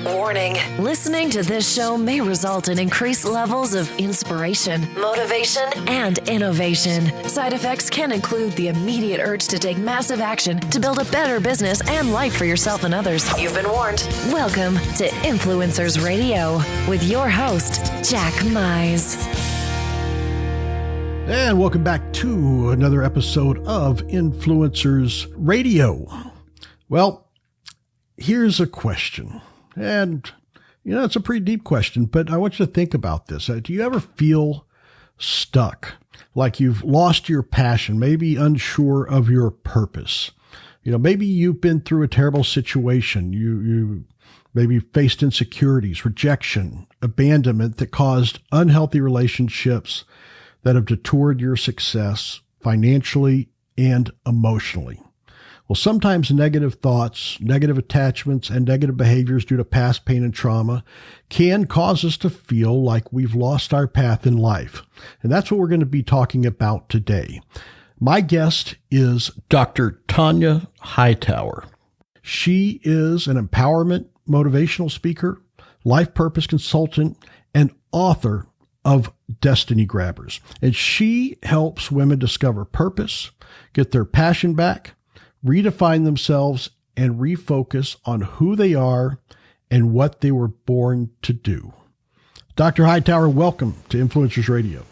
Warning. Listening to this show may result in increased levels of inspiration, motivation, and innovation. Side effects can include the immediate urge to take massive action to build a better business and life for yourself and others. You've been warned. Welcome to Influencers Radio with your host, Jack Mize. And welcome back to another episode of Influencers Radio. Well, here's a question. And, it's a pretty deep question, but I want you to think about this. Do you ever feel stuck, like you've lost your passion, maybe unsure of your purpose? Maybe you've been through a terrible situation. You maybe faced insecurities, rejection, abandonment that caused unhealthy relationships that have detoured your success financially and emotionally. Well, sometimes negative thoughts, negative attachments, and negative behaviors due to past pain and trauma can cause us to feel like we've lost our path in life. And that's what we're going to be talking about today. My guest is Dr. Tanja Hightower. She is an empowerment, motivational speaker, life purpose consultant, and author of Destiny Grabbers. And she helps women discover purpose, get their passion back, redefine themselves, and refocus on who they are and what they were born to do. Dr. Hightower, welcome to Influencers Radio.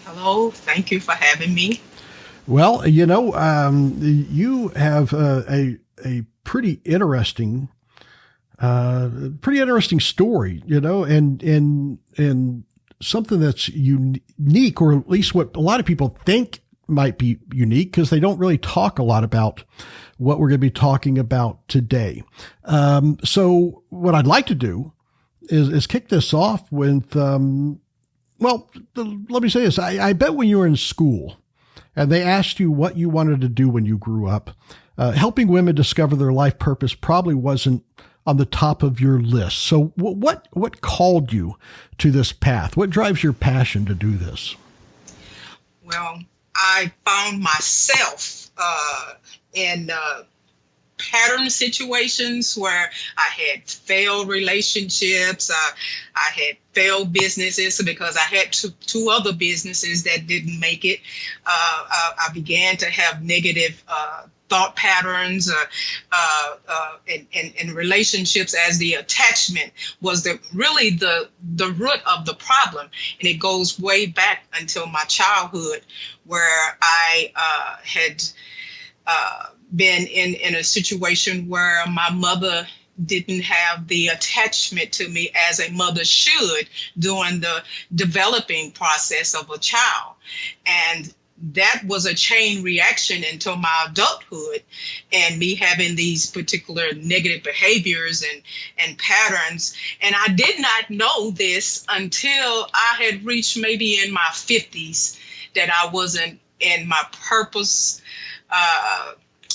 Hello. Thank you for having me. Well, you have a pretty interesting story, and something that's unique, or at least what a lot of people think might be unique, because they don't really talk a lot about what we're going to be talking about today. So what I'd like to do is kick this off with, let me say this. I bet when you were in school and they asked you what you wanted to do when you grew up, helping women discover their life purpose probably wasn't on the top of your list. So what called you to this path? What drives your passion to do this? Well, I found myself in pattern situations where I had failed relationships. I had failed businesses because I had two other businesses that didn't make it. I began to have negative thought patterns in relationships, as the attachment was the root of the problem. And it goes way back until my childhood, where I had been in a situation where my mother didn't have the attachment to me as a mother should during the developing process of a child. And that was a chain reaction until my adulthood, and me having these particular negative behaviors and patterns. And I did not know this until I had reached maybe in my 50s, that I wasn't in my purpose.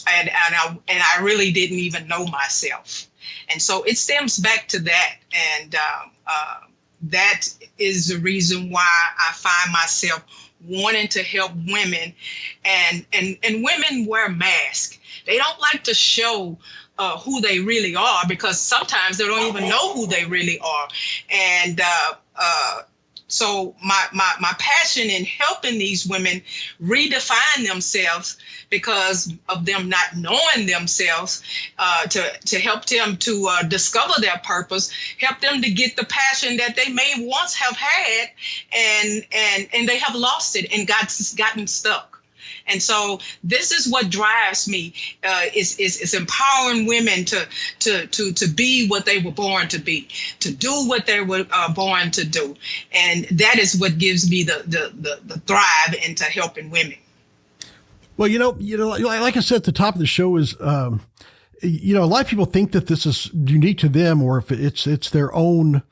And I really didn't even know myself. And so it stems back to that. And that is the reason why I find myself wanting to help women, and women wear masks. They don't like to show who they really are, because sometimes they don't even know who they really are. And so my passion in helping these women redefine themselves, because of them not knowing themselves, to help them to discover their purpose, help them to get the passion that they may once have had, and they have lost it and gotten stuck. And so this is what drives me, is empowering women to be what they were born to be, to do what they were born to do. And that is what gives me the thrive into helping women. Well, like I said at the top of the show, is, a lot of people think that this is unique to them, or if it's their own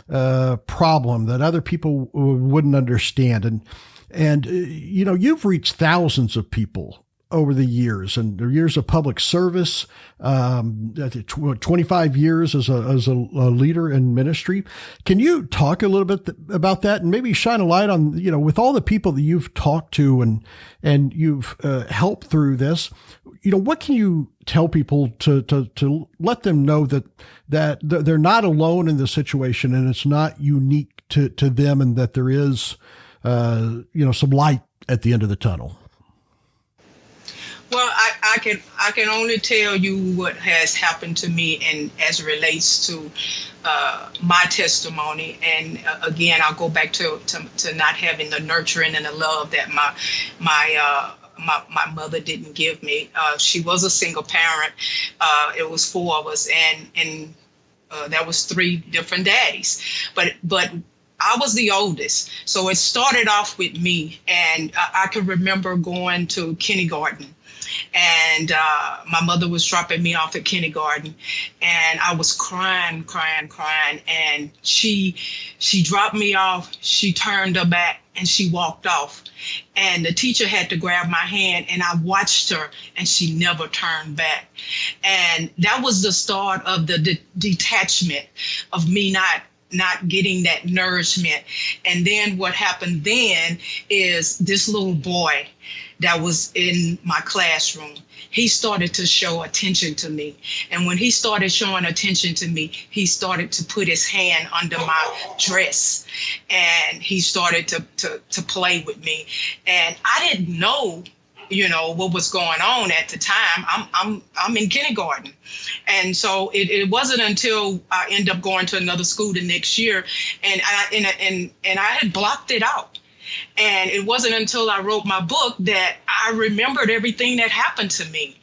problem that other people wouldn't understand. And you've reached thousands of people over the years and the years of public service, 25 years as a leader in ministry. Can you talk a little bit about that and maybe shine a light on, with all the people that you've talked to and you've helped through this, what can you tell people to let them know that they're not alone in the situation and it's not unique to them, and that there is, some light at the end of the tunnel? Well, I can only tell you what has happened to me, and as it relates to my testimony. And again, I'll go back to not having the nurturing and the love that my mother didn't give me. She was a single parent. It was 4 of us, and that was 3 different daddies. But I was the oldest, so it started off with me, and I can remember going to kindergarten. And my mother was dropping me off at kindergarten, and I was crying. And she dropped me off. She turned her back and she walked off. And the teacher had to grab my hand, and I watched her, and she never turned back. And that was the start of the detachment of me not getting that nourishment. And then what happened then is this little boy that was in my classroom, he started to show attention to me. And when he started showing attention to me, he started to put his hand under my dress, and he started to play with me. And I didn't know, what was going on at the time. I'm in kindergarten. And so it wasn't until I ended up going to another school the next year, and I had blocked it out. And it wasn't until I wrote my book that I remembered everything that happened to me.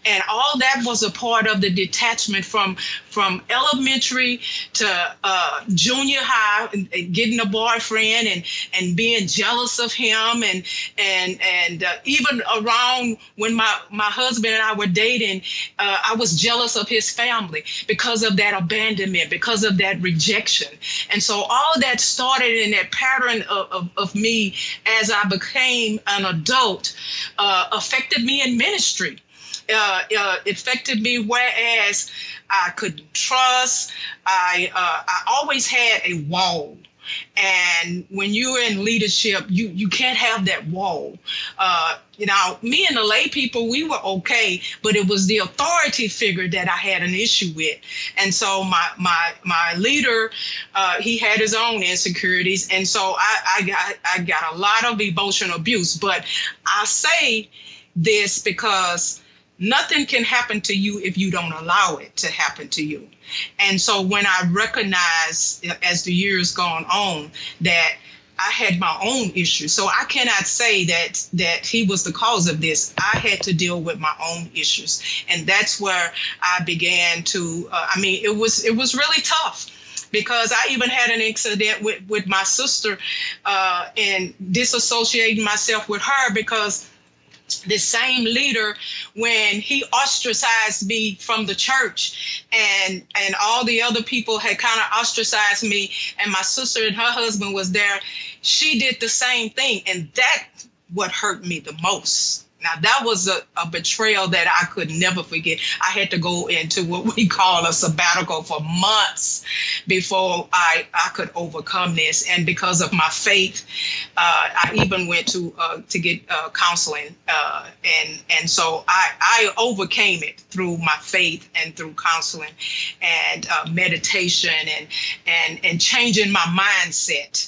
And all that was a part of the detachment from elementary to junior high, getting a boyfriend and being jealous of him. And even around when my husband and I were dating, I was jealous of his family because of that abandonment, because of that rejection. And so all that started in that pattern of me as I became an adult, affected me in ministry. Affected me, whereas I couldn't trust. I always had a wall. And when you're in leadership, you can't have that wall. Me and the lay people, we were okay, but it was the authority figure that I had an issue with. And so my leader, he had his own insecurities. And so I got a lot of emotional abuse. But I say this because nothing can happen to you if you don't allow it to happen to you. And so when I recognized as the years gone on that I had my own issues, so I cannot say that he was the cause of this. I had to deal with my own issues. And that's where I began to, it was really tough. Because I even had an incident with my sister and disassociating myself with her because the same leader, when he ostracized me from the church and all the other people had kind of ostracized me, and my sister and her husband was there, she did the same thing. And that's what hurt me the most. Now, that was a betrayal that I could never forget. I had to go into what we call a sabbatical for months before I could overcome this. And because of my faith, I even went to get counseling. And so I overcame it through my faith and through counseling and meditation and changing my mindset.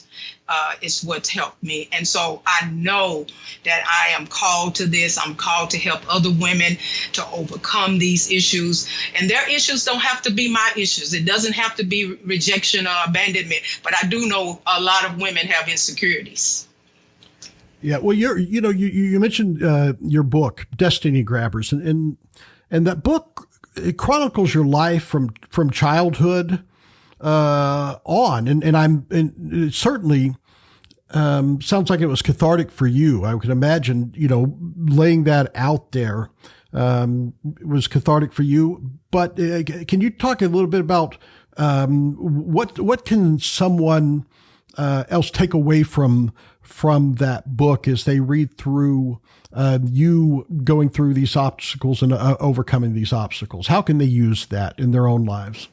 Is what's helped me. And so I know that I am called to this. I'm called to help other women to overcome these issues. And their issues don't have to be my issues. It doesn't have to be rejection or abandonment. But I do know a lot of women have insecurities. Yeah, well, you mentioned your book, Destiny Grabbers, and that book, it chronicles your life from childhood on, and it certainly sounds like it was cathartic for you. I can imagine, laying that out there was cathartic for you. But can you talk a little bit about what can someone else take away from that book as they read through you going through these obstacles and overcoming these obstacles? How can they use that in their own lives?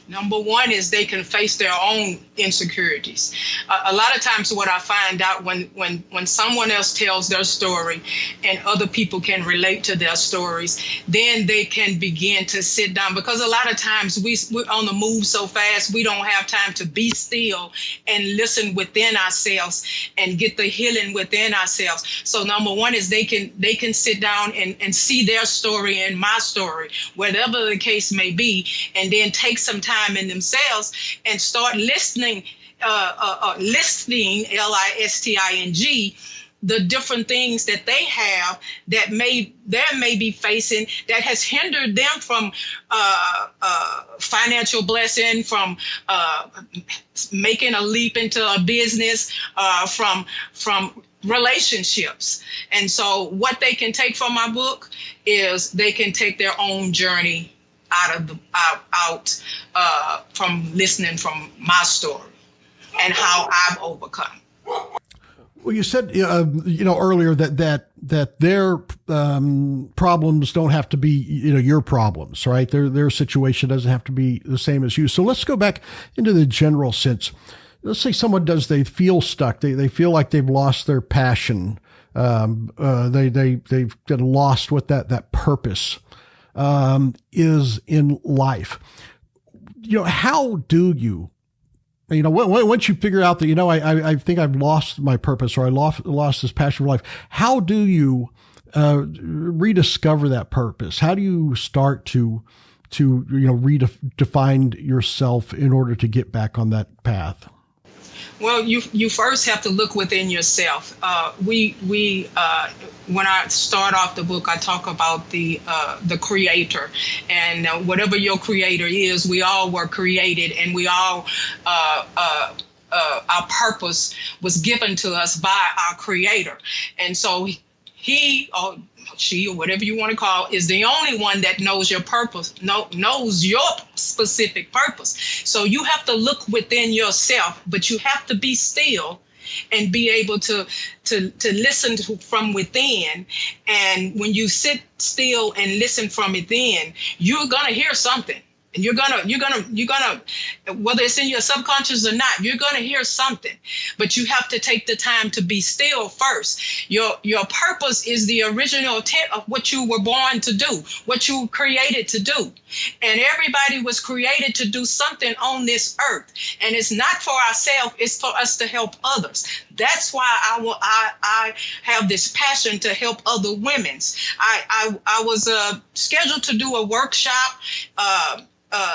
Number one is they can face their own insecurities. A lot of times what I find out when someone else tells their story and other people can relate to their stories, then they can begin to sit down, because a lot of times we're on the move so fast, we don't have time to be still and listen within ourselves and get the healing within ourselves. So number one is they can sit down and see their story and my story, whatever the case may be, and then take some time in themselves and start listening, listing, listing, the different things that they have that may be facing that has hindered them from financial blessing, from making a leap into a business, from relationships. And so what they can take from my book is they can take their own journey out from listening from my story and how I've overcome. Well, you said earlier that their problems don't have to be your problems, right? Their situation doesn't have to be the same as you. So let's go back into the general sense. Let's say they feel stuck. They feel like they've lost their passion. They've lost what that purpose is in life. How do you, once you figure out that, I think I've lost my purpose, or I lost this passion for life, how do you rediscover that purpose? How do you start to redefine yourself in order to get back on that path? Well, you first have to look within yourself. When I start off the book, I talk about the creator, and whatever your creator is, we all were created, and we all our purpose was given to us by our creator, and so he or she, or whatever you want to call, is the only one that knows your purpose, knows your specific purpose. So you have to look within yourself, but you have to be still and be able to listen from within. And when you sit still and listen from within, you're gonna hear something. And you're gonna, whether it's in your subconscious or not, you're gonna hear something. But you have to take the time to be still first. Your purpose is the original intent of what you were born to do, what you were created to do. And everybody was created to do something on this earth. And it's not for ourselves, it's for us to help others. That's why I have this passion to help other women. I was scheduled to do a workshop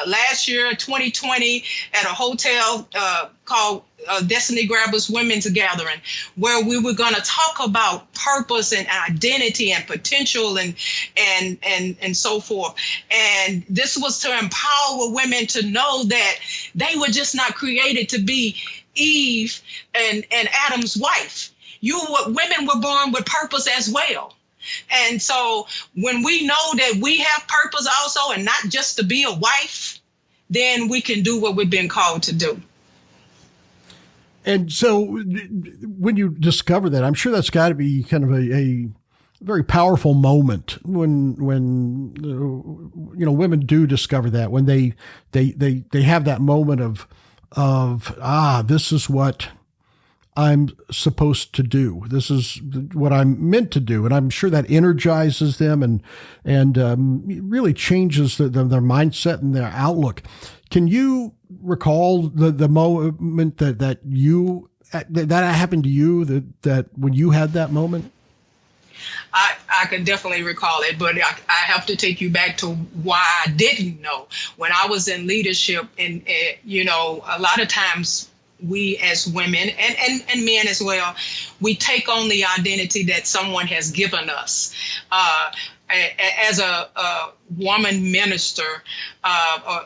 last year, 2020, at a hotel called Destiny Grabbers Women's Gathering, where we were going to talk about purpose and identity and potential and so forth. And this was to empower women to know that they were just not created to be Eve and Adam's wife. Women were born with purpose as well. And so when we know that we have purpose also, and not just to be a wife, then we can do what we've been called to do. And so when you discover that, I'm sure that's got to be kind of a very powerful moment when women do discover that, when they have that moment of this is what I'm supposed to do. This is what I'm meant to do. And I'm sure that energizes them and really changes their mindset and their outlook. Can you recall the moment that happened to you, that when you had that moment? I can definitely recall it, but I have to take you back to why I didn't know. When I was in leadership, and a lot of times we as women and men as well, we take on the identity that someone has given us. As a woman minister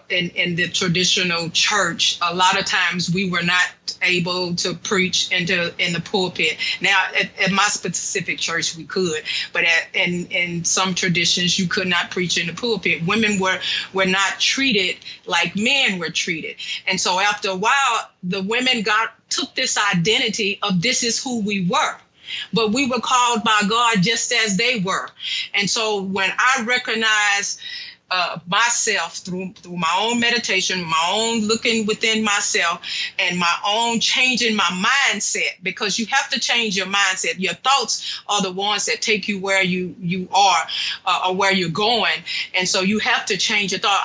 in the traditional church, a lot of times we were not able to preach in the pulpit. Now, at my specific church, we could, but in some traditions, you could not preach in the pulpit. Women were not treated like men were treated. And so after a while, the women took this identity of this is who we were. But we were called by God just as they were. And so when I recognize myself through my own meditation, my own looking within myself, and my own changing my mindset, because you have to change your mindset. Your thoughts are the ones that take you where you are or where you're going. And so you have to change your thought.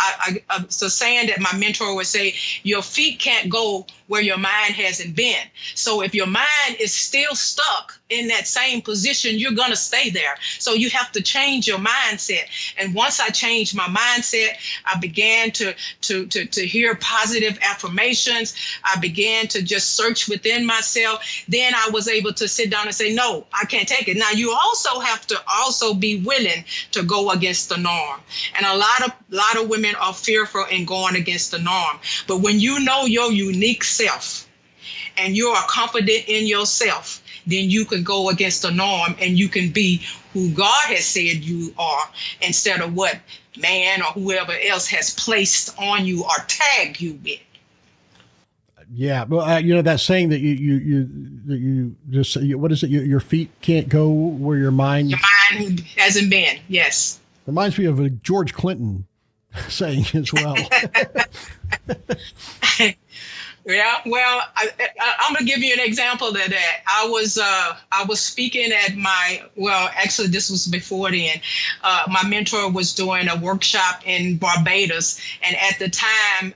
It's a saying that my mentor would say, your feet can't go where your mind hasn't been. So if your mind is still stuck in that same position, you're going to stay there. So you have to change your mindset. And once I changed my mindset, I began to hear positive affirmations. I began to just search within myself. Then I was able to sit down and say, no, I can't take it. Now, you also have to also be willing to go against the norm. And a lot of women are fearful in going against the norm. But when you know your unique self and you are confident in yourself, then you can go against the norm and you can be who God has said you are instead of what man or whoever else has placed on you or tagged you with. Yeah, well, that saying that you just what is it? Your feet can't go where your mind hasn't been. Yes, reminds me of a George Clinton saying as well. Yeah, well, I'm going to give you an example of that. I was speaking at actually this was before then. My mentor was doing a workshop in Barbados, and at the time,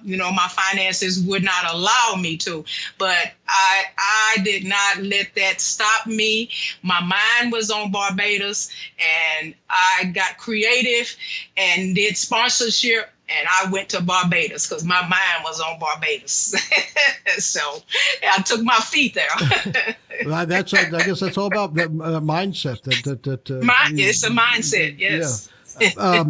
my finances would not allow me to, but I did not let that stop me. My mind was on Barbados, and I got creative and did sponsorship. And I went to Barbados because my mind was on Barbados. So I took my feet there. Well, I guess that's all about the mindset. It's a mindset, yes. Yeah.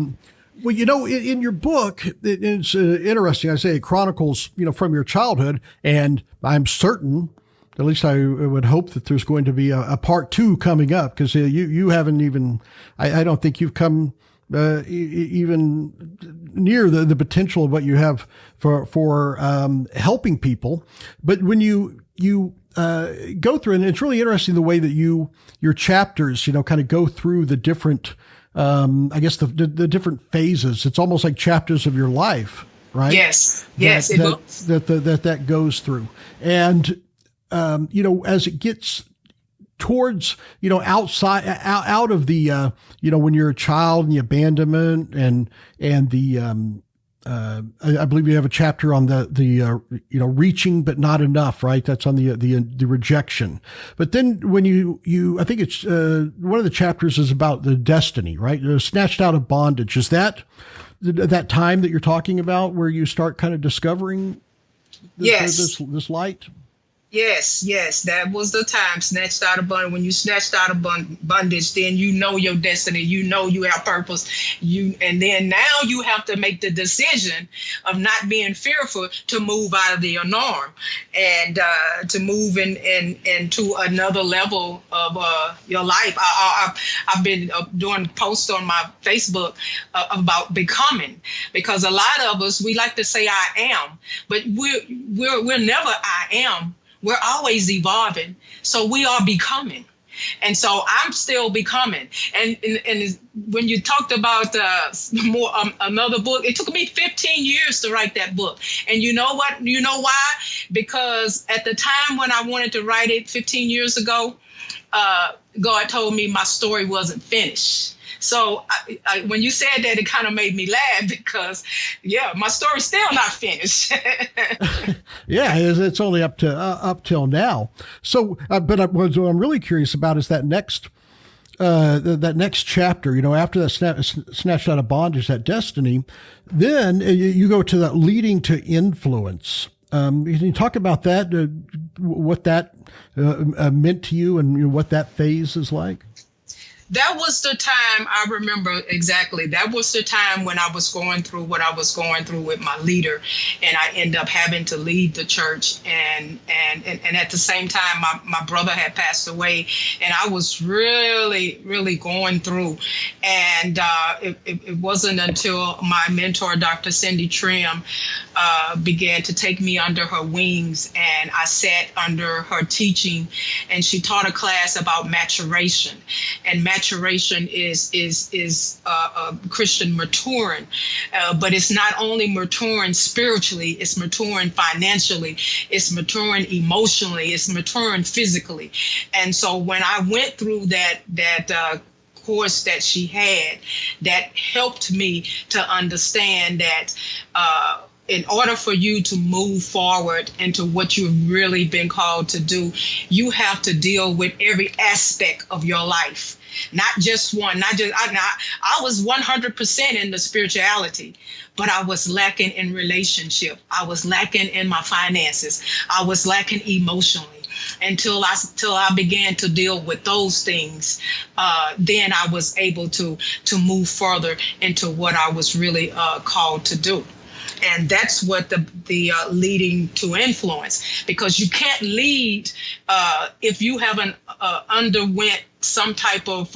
Well, in your book, it's interesting. I say it chronicles, from your childhood, and I'm certain, at least I would hope that there's going to be a part 2 coming up, because you haven't even, I don't think you've come even near the potential of what you have for helping people. But when you go through, and it's really interesting the way that your chapters, kind of go through the different, the different phases. It's almost like chapters of your life, right? Yes. That goes through. And, as it gets towards, outside, out of the, when you're a child and the abandonment and the, I believe you have a chapter on the reaching, but not enough, right? That's on the rejection. But then when I think it's, one of the chapters is about the destiny, right? Snatched out of bondage. Is that time that you're talking about where you start kind of discovering this light? Yes, that was the time. Snatched out of bondage. When you snatched out of bondage, then you know your destiny. You know you have purpose. And then now you have to make the decision of not being fearful to move out of the norm and to move into another level of your life. I've been doing posts on my Facebook about becoming, because a lot of us, we like to say I am, but we're never I am. We're always evolving. So we are becoming. And so I'm still becoming. And when you talked about another book, it took me 15 years to write that book. And you know what? You know why? Because at the time when I wanted to write it 15 years ago, God told me my story wasn't finished. So when you said that, it kind of made me laugh because, my story's still not finished. Yeah, it's only up till now. So, but what I'm really curious about is that next chapter. After that snatched out of bondage, that destiny, then you go to that leading to influence. Can you talk about that? What that meant to you, and what that phase is like? That was the time, I remember exactly. That was the time when I was going through what I was going through with my leader, and I ended up having to leave the church. And at the same time, my brother had passed away, and I was really, really going through. And it wasn't until my mentor, Dr. Cindy Trim, began to take me under her wings, and I sat under her teaching, and she taught a class about maturation. And maturation is Christian maturing, but it's not only maturing spiritually, it's maturing financially, it's maturing emotionally, it's maturing physically. And so when I went through that course that she had, that helped me to understand that in order for you to move forward into what you've really been called to do, you have to deal with every aspect of your life. Not just one, not just, I was 100% in the spirituality, but I was lacking in relationship. I was lacking in my finances. I was lacking emotionally. Until I began to deal with those things, then I was able to move further into what I was really called to do. And that's what the leading to influence, because you can't lead if you haven't underwent some type of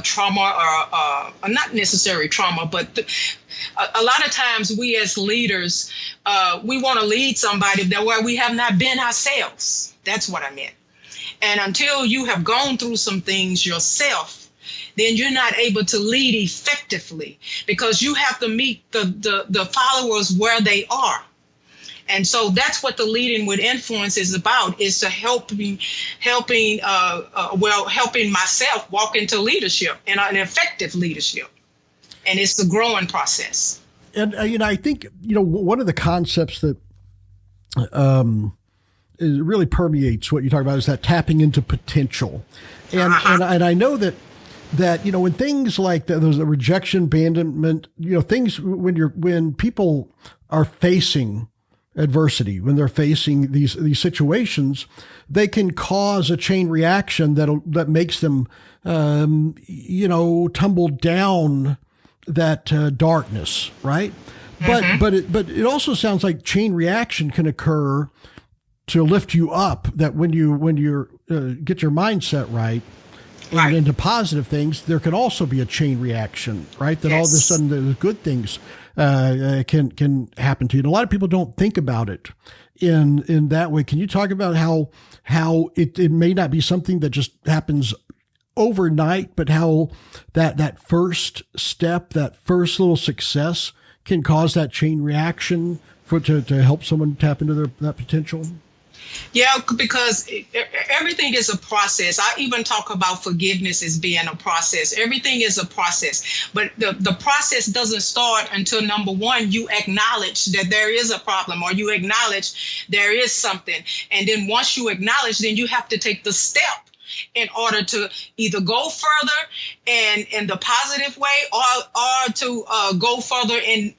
trauma, or not necessarily trauma, but a lot of times we as leaders, we want to lead somebody where we have not been ourselves. That's what I meant. And until you have gone through some things yourself, then you're not able to lead effectively, because you have to meet the followers where they are. And so that's what the leading with influence is about, is to helping myself walk into leadership and an effective leadership. And it's the growing process. And, I think, one of the concepts that it really permeates what you talk about is that tapping into potential. And and I know that when things like that, those rejection, abandonment, things when people are facing adversity, when they're facing these situations, they can cause a chain reaction that makes them tumble down that darkness, right? Mm-hmm. But it also sounds like chain reaction can occur to lift you up. That when you're get your mindset right. And into positive things, there can also be a chain reaction, right? That all of a sudden the good things can happen to you. And a lot of people don't think about it in that way. Can you talk about how it may not be something that just happens overnight, but how that first step, that first little success can cause that chain reaction to help someone tap into that potential? Yeah, because everything is a process. I even talk about forgiveness as being a process. Everything is a process. But the process doesn't start until, number one, you acknowledge that there is a problem, or you acknowledge there is something. And then once you acknowledge, then you have to take the step in order to either go further in the positive way, or to go further in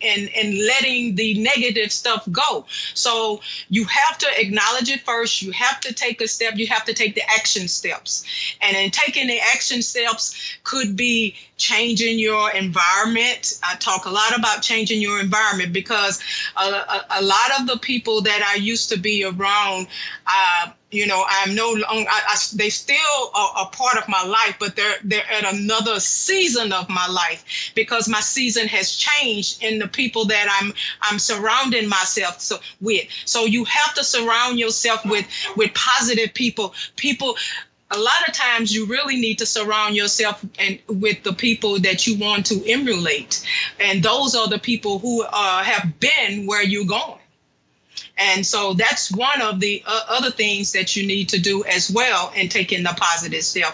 letting the negative stuff go. So you have to acknowledge it first. You have to take a step. You have to take the action steps. And in taking the action steps could be changing your environment. I talk a lot about changing your environment, because a lot of the people that I used to be around, I'm no longer, they still are a part of my life, but they're at another season of my life, because my season has changed in the people that I'm surrounding myself with. So you have to surround yourself with positive people. A lot of times you really need to surround yourself with the people that you want to emulate. And those are the people who have been where you're going. And so that's one of the other things that you need to do as well in taking the positive step,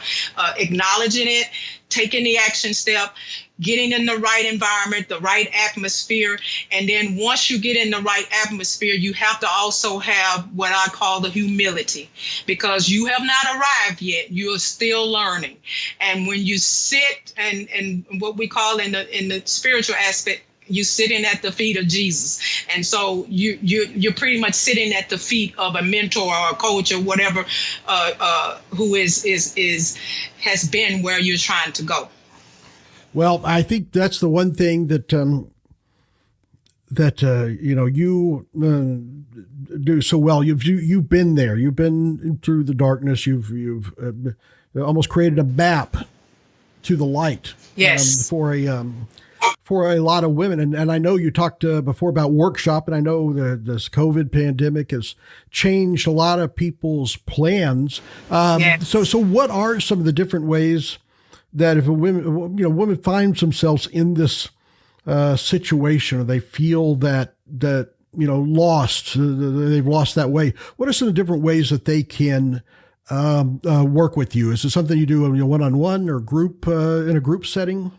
acknowledging it, taking the action step, getting in the right environment, the right atmosphere. And then once you get in the right atmosphere, you have to also have what I call the humility, because you have not arrived yet. You're still learning. And when you sit and what we call in the spiritual aspect, you're sitting at the feet of Jesus. And so you're pretty much sitting at the feet of a mentor or a coach or whatever, who has been where you're trying to go. Well, I think that's the one thing that you do so well. You've been there. You've been through the darkness. You've almost created a map to the light. Yes. For a lot of women. And I know you talked before about workshop, and I know this COVID pandemic has changed a lot of people's plans. Yes. So what are some of the different ways that if a woman finds themselves in this situation, or they feel that lost, they've lost that way, what are some of the different ways that they can work with you? Is it something you do one-on-one or group in a group setting?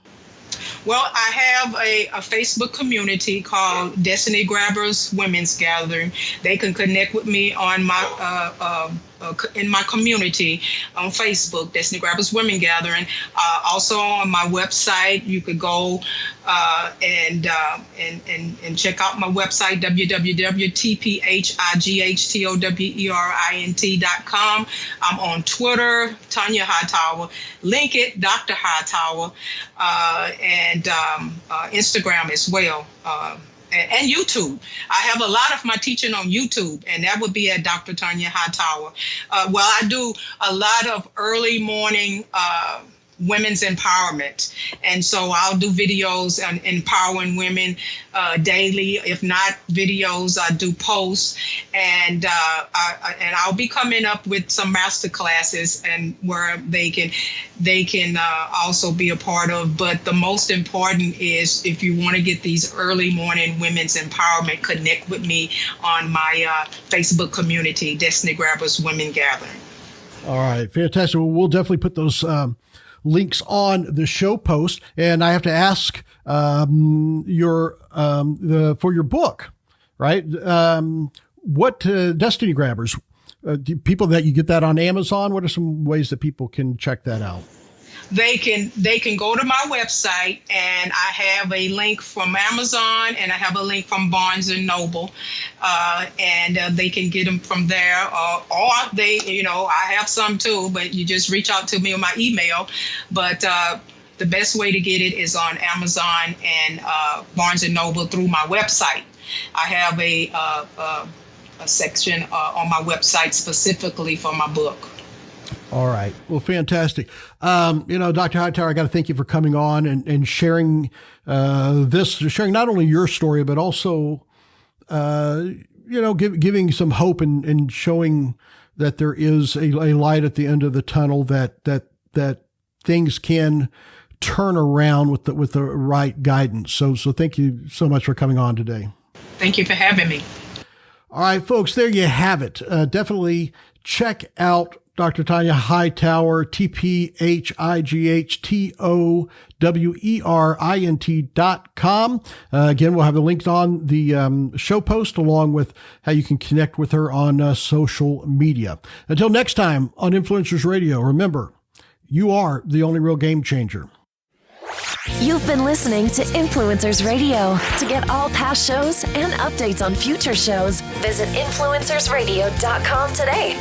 Well, I have a Facebook community called Destiny Grabbers Women's Gathering. They can connect with me on my in my community on Facebook, Destiny Grabbers Women Gathering. Also on my website, you could go and check out my website, www.tphightowering.com. I'm on Twitter, Tanja Hightower. Link it, Dr. Hightower, and Instagram as well. And YouTube. I have a lot of my teaching on YouTube, and that would be at Dr. Tanya Hightower. Well, I do a lot of early morning women's empowerment. And so I'll do videos on empowering women daily. If not videos, I do posts, and I'll be coming up with some master classes and where they can also be a part of. But the most important is, if you want to get these early morning women's empowerment, connect with me on my Facebook community, Destiny Grabbers Women Gathering. All right, fantastic. Well, we'll definitely put those links on the show post. And I have to ask for your book, right? What Destiny Grabbers? People that you get that on Amazon. What are some ways that people can check that out? They can go to my website, and I have a link from Amazon, and I have a link from Barnes and Noble, and they can get them from there. Or they, I have some too, but you just reach out to me on my email. But the best way to get it is on Amazon and Barnes and Noble through my website. I have a section on my website specifically for my book. All right. Well, fantastic. Dr. Hightower, I got to thank you for coming on and sharing sharing not only your story, but also, giving some hope and showing that there is a light at the end of the tunnel, that things can turn around with the right guidance. So thank you so much for coming on today. Thank you for having me. All right, folks, there you have it. Definitely check out Dr. Tanja Hightower, TPHIGHTOWERINT.com. Again, we'll have the links on the show post, along with how you can connect with her on social media. Until next time on Influencers Radio, remember, you are the only real game changer. You've been listening to Influencers Radio. To get all past shows and updates on future shows, visit influencersradio.com today.